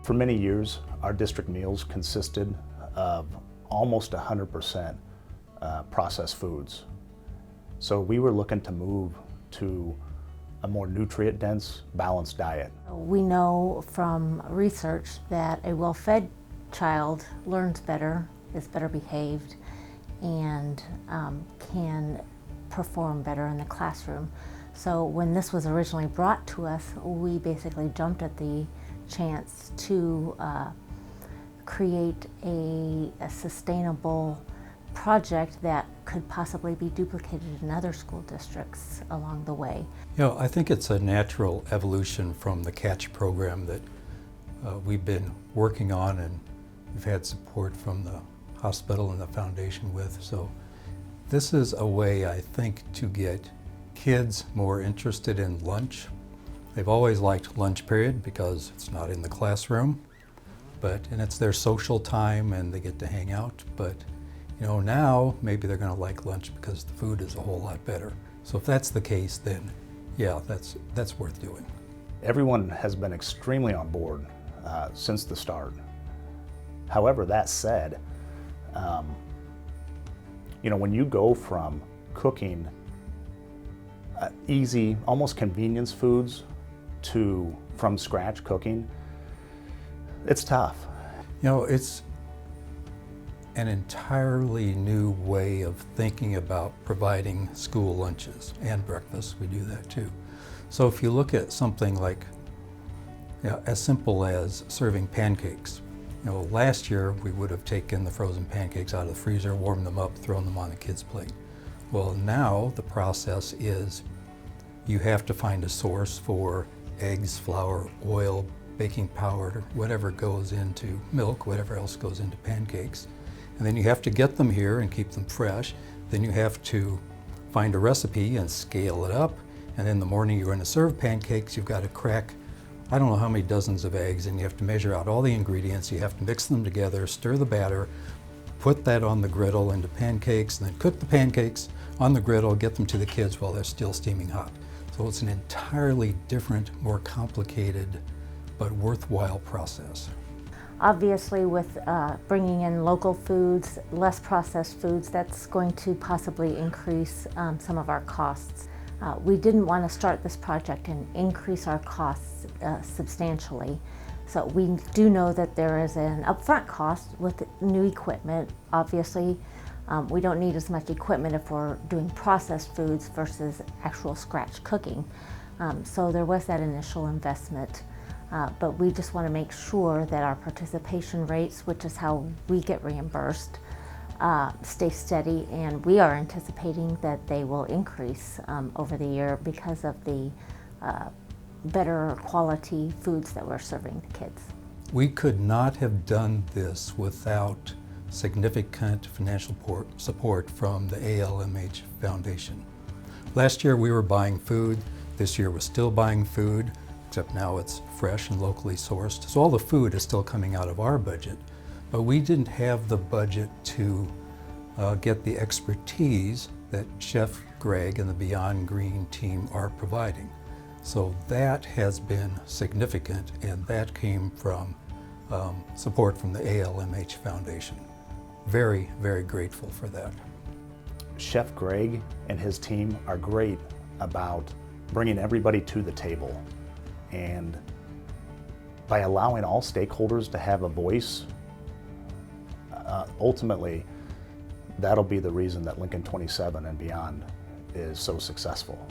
For many years, our district meals consisted of almost 100% processed foods. So we were looking to move to a more nutrient-dense, balanced diet. We know from research that a well-fed child learns better, is better behaved, and can perform better in the classroom. So when this was originally brought to us, we basically jumped at the chance to create a sustainable project that could possibly be duplicated in other school districts along the way. You know, I think it's a natural evolution from the CATCH program that we've been working on, and we've had support from the hospital and the foundation with. So this is a way, I think, to get kids more interested in lunch. They've always liked lunch period because it's not in the classroom, and it's their social time and they get to hang out. But you know, now maybe they're going to like lunch because the food is a whole lot better. So if that's the case, then yeah, that's worth doing. Everyone has been extremely on board since the start. However, that said, you know, when you go from cooking easy, almost convenience foods to from scratch cooking, it's tough. You know, it's an entirely new way of thinking about providing school lunches and breakfast. We do that too. So if you look at something like, you know, as simple as serving pancakes, you know, last year we would have taken the frozen pancakes out of the freezer, warmed them up, thrown them on the kids' plate. Well, now the process is you have to find a source for eggs, flour, oil, baking powder, whatever goes into milk, whatever else goes into pancakes. And then you have to get them here and keep them fresh. Then you have to find a recipe and scale it up. And then the morning you're going to serve pancakes, you've got to crack, I don't know how many dozens of eggs, and you have to measure out all the ingredients. You have to mix them together, stir the batter, put that on the griddle into pancakes, and then cook the pancakes on the griddle, get them to the kids while they're still steaming hot. So it's an entirely different, more complicated, but worthwhile process. Obviously, with bringing in local foods, less processed foods, that's going to possibly increase some of our costs. We didn't want to start this project and increase our costs substantially. So we do know that there is an upfront cost with new equipment. Obviously, we don't need as much equipment if we're doing processed foods versus actual scratch cooking. So there was that initial investment. But we just want to make sure that our participation rates, which is how we get reimbursed, stay steady, and we are anticipating that they will increase over the year because of the better quality foods that we're serving the kids. We could not have done this without significant financial support from the ALMH Foundation. Last year we were buying food, this year we're still buying food, except now it's fresh and locally sourced. So all the food is still coming out of our budget, but we didn't have the budget to get the expertise that Chef Greg and the Beyond Green team are providing. So that has been significant, and that came from support from the ALMH Foundation. Very, very grateful for that. Chef Greg and his team are great about bringing everybody to the table. And by allowing all stakeholders to have a voice, ultimately, that'll be the reason that Lincoln 27 and beyond is so successful.